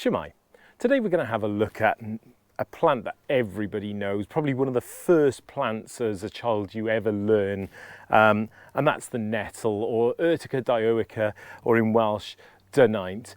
Shemai. Today we're going to have a look at a plant that everybody knows, probably one of the first plants as a child you ever learn, and that's the nettle, or Urtica, dioica, or in Welsh, dynaint.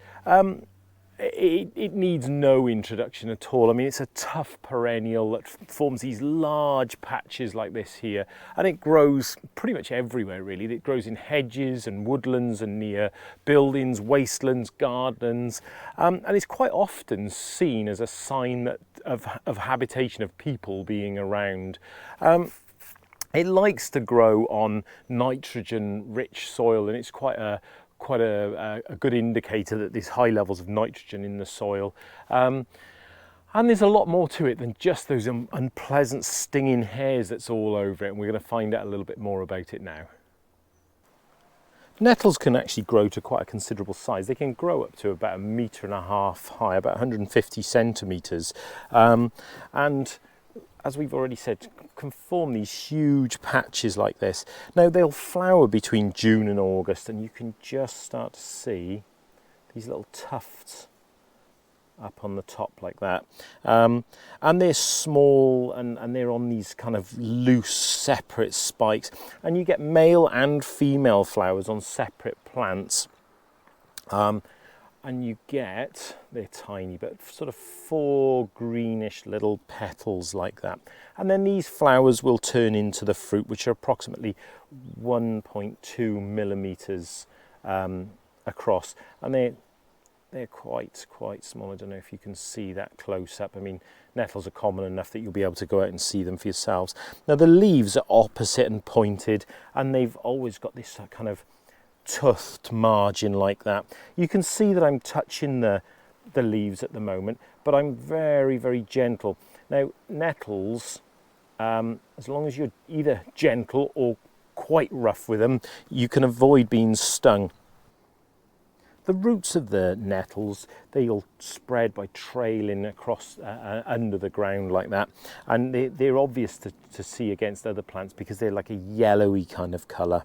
It needs no introduction at all. I mean, it's a tough perennial that forms these large patches like this here, and it grows pretty much everywhere really. It grows in hedges and woodlands and near buildings, wastelands, gardens, and it's quite often seen as a sign that of habitation, of people being around. It likes to grow on nitrogen-rich soil, and it's quite a good indicator that there's high levels of nitrogen in the soil. And there's a lot more to it than just those unpleasant stinging hairs that's all over it, and we're going to find out a little bit more about it now. Nettles can actually grow to quite a considerable size. They can grow up to about 1.5 meters high, about 150 centimetres. And as we've already said, can form these huge patches like this. Now they'll flower between June and August, and you can just start to see these little tufts up on the top like that. And they're small, and they're on these kind of loose, separate spikes. And you get male and female flowers on separate plants. And you get, they're tiny, but sort of 4 greenish little petals like that. And then these flowers will turn into the fruit, which are approximately 1.2 millimeters across. And they're quite small. I don't know if you can see that close up. I mean, nettles are common enough that you'll be able to go out and see them for yourselves. Now the leaves are opposite and pointed, and they've always got this kind of toothed margin like that. You can see that I'm touching the leaves at the moment, but I'm very gentle. Now nettles, as long as you're either gentle or quite rough with them, you can avoid being stung. The roots of the nettles, they'll spread by trailing across under the ground like that, and they're obvious to see against other plants because they're like a yellowy kind of colour.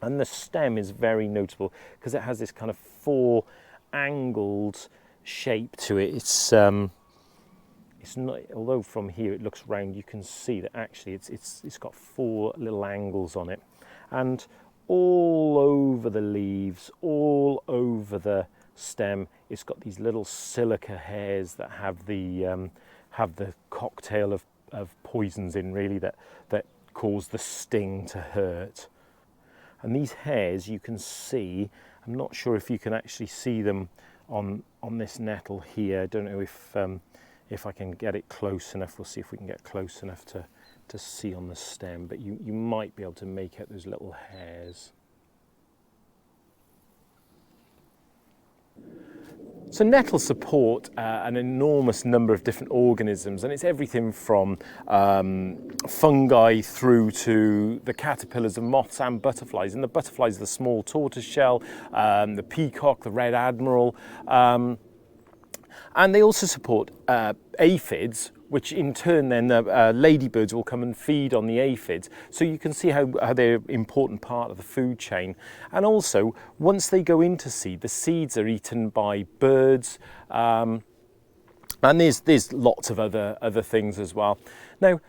And the stem is very notable because it has this kind of 4 angled shape to it. It's not, although from here it looks round, you can see that actually it's got 4 little angles on it. And all over the leaves, all over the stem, it's got these little silica hairs that have the cocktail of poisons in, really, that cause the sting to hurt. And these hairs, you can see, I'm not sure if you can actually see them on this nettle here. I don't know if I can get it close enough. We'll see if we can get close enough to see on the stem, but you might be able to make out those little hairs. So nettles support an enormous number of different organisms, and it's everything from fungi through to the caterpillars of moths and butterflies. And the butterflies are the small tortoiseshell, the peacock, the red admiral, and they also support aphids, which in turn then ladybirds will come and feed on the aphids. So you can see how they're an important part of the food chain. And also, once they go into seed, the seeds are eaten by birds, and there's lots of other things as well. Now,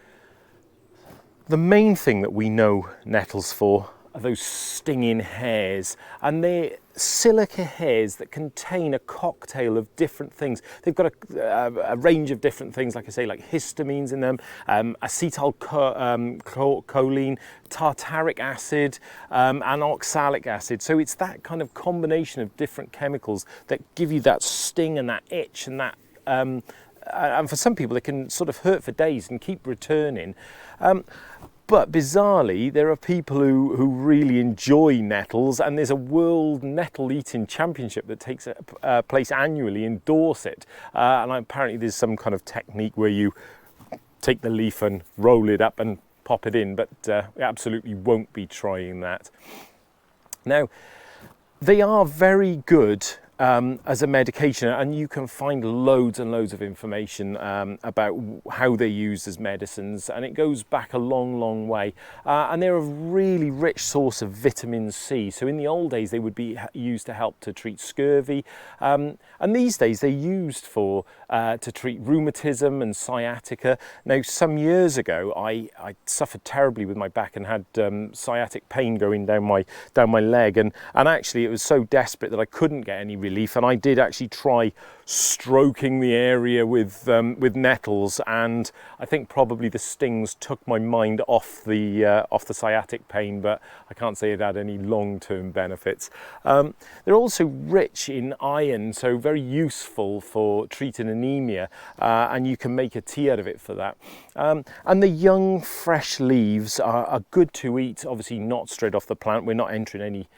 the main thing that we know nettles for are those stinging hairs, and they're silica hairs that contain a cocktail of different things. They've got a range of different things, like I say, like histamines in them, acetylcholine, tartaric acid, and oxalic acid. So it's that kind of combination of different chemicals that give you that sting and that itch and that. And for some people, it can sort of hurt for days and keep returning. But bizarrely, there are people who really enjoy nettles, and there's a World Nettle Eating Championship that takes place annually in Dorset. And apparently there's some kind of technique where you take the leaf and roll it up and pop it in, but we absolutely won't be trying that. Now, they are very good as a medication, and you can find loads and loads of information about how they're used as medicines, and it goes back a long way, and they're a really rich source of vitamin C. So in the old days they would be used to help to treat scurvy, and these days they're used for to treat rheumatism and sciatica. Now, some years ago I suffered terribly with my back and had sciatic pain going down my leg, and actually it was so desperate that I couldn't get any relief, and I did actually try stroking the area with Nettles, and I think probably the stings took my mind off the sciatic pain, but I can't say it had any long-term benefits. They're also rich in iron, so very useful for treating anemia, and you can make a tea out of it for that. And the young fresh leaves are good to eat, obviously not straight off the plant. We're not entering any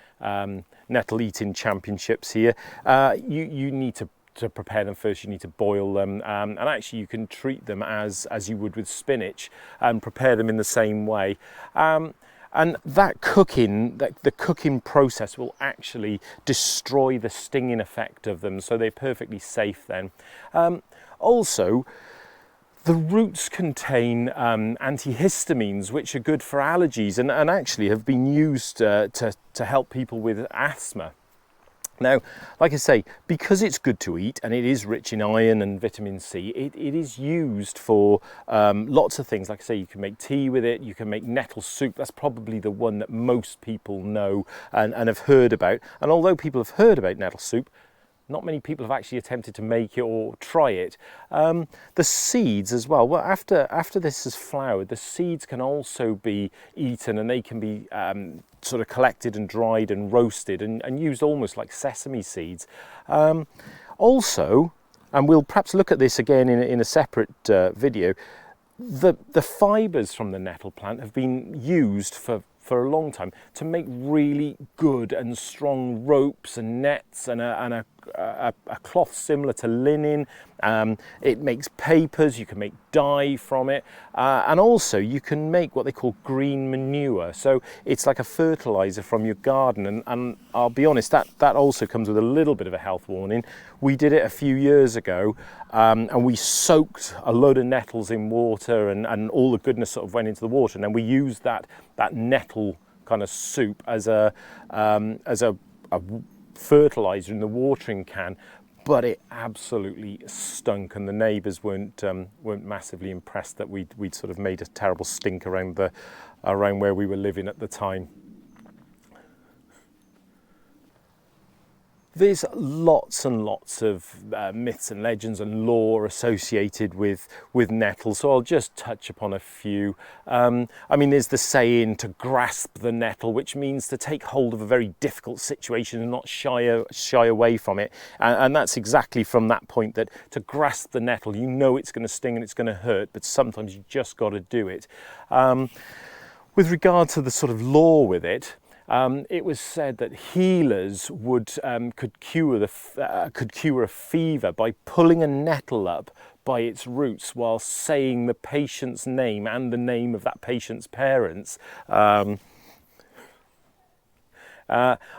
nettle eating championships here. You need to prepare them first. You need to boil them, and actually you can treat them as you would with spinach and prepare them in the same way. And that cooking, the cooking process will actually destroy the stinging effect of them, so they're perfectly safe then. Also, the roots contain antihistamines, which are good for allergies, and actually have been used to help people with asthma. Now, like I say, because it's good to eat and it is rich in iron and vitamin C, it is used for lots of things. Like I say, you can make tea with it, you can make nettle soup. That's probably the one that most people know and have heard about. And although people have heard about nettle soup, not many people have actually attempted to make it or try it. The seeds as well. Well, after this has flowered, the seeds can also be eaten, and they can be sort of collected and dried and roasted and used almost like sesame seeds. Also, and we'll perhaps look at this again in a separate video, the fibres from the nettle plant have been used for a long time to make really good and strong ropes and nets and a cloth similar to linen. It makes papers, you can make dye from it, and also you can make what they call green manure. So it's like a fertilizer from your garden, and I'll be honest, that also comes with a little bit of a health warning. We did it a few years ago, and we soaked a load of nettles in water, and all the goodness sort of went into the water, and then we used that nettle kind of soup as a fertilizer in the watering can, but it absolutely stunk, and the neighbours weren't massively impressed that we'd sort of made a terrible stink around where we were living at the time. There's lots and lots of myths and legends and lore associated with nettles, so I'll just touch upon a few. I mean, there's the saying to grasp the nettle, which means to take hold of a very difficult situation and not shy away from it. And that's exactly from that point, that to grasp the nettle, you know it's going to sting and it's going to hurt, but sometimes you just got to do it. With regard to the sort of lore with it, it was said that healers could cure a fever by pulling a nettle up by its roots while saying the patient's name and the name of that patient's parents.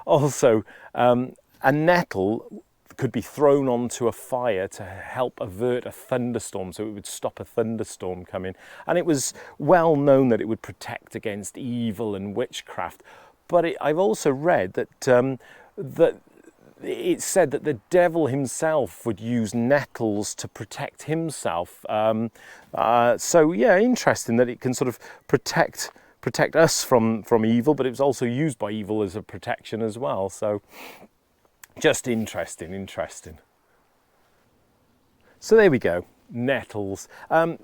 Also, a nettle could be thrown onto a fire to help avert a thunderstorm, so it would stop a thunderstorm coming. And it was well known that it would protect against evil and witchcraft. But I've also read that that it's said that the devil himself would use nettles to protect himself. So yeah, interesting that it can sort of protect us from evil, but it was also used by evil as a protection as well. So just interesting. So there we go. Nettles.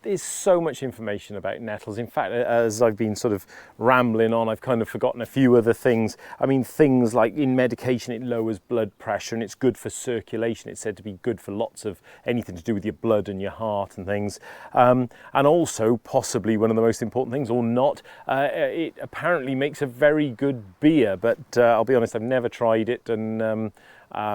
There's so much information about nettles. In fact, as I've been sort of rambling on, I've kind of forgotten a few other things. I mean, things like in medication, it lowers blood pressure and it's good for circulation. It's said to be good for lots of anything to do with your blood and your heart and things. And also, possibly one of the most important things, or not, it apparently makes a very good beer. But I'll be honest, I've never tried it, and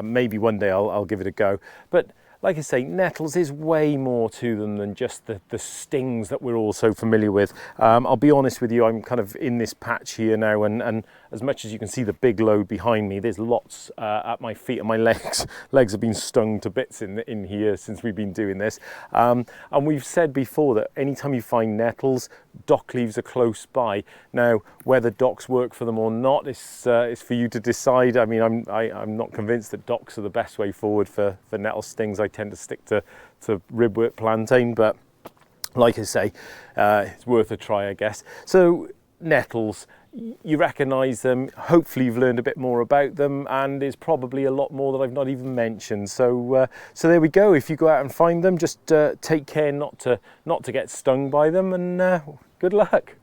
maybe one day I'll give it a go. But like I say, nettles is way more to them than just the stings that we're all so familiar with. I'll be honest with you, I'm kind of in this patch here now, and as much as you can see the big load behind me, there's lots at my feet and my legs. Legs have been stung to bits in here since we've been doing this. And we've said before that anytime you find nettles, dock leaves are close by. Now, whether docks work for them or not is for you to decide. I mean, I'm not convinced that docks are the best way forward for nettle stings. I tend to stick to ribwort plantain, but like I say, it's worth a try, I guess. So nettles, you recognise them, hopefully you've learned a bit more about them, and there's probably a lot more that I've not even mentioned. So so there we go. If you go out and find them, just take care not to get stung by them, and good luck.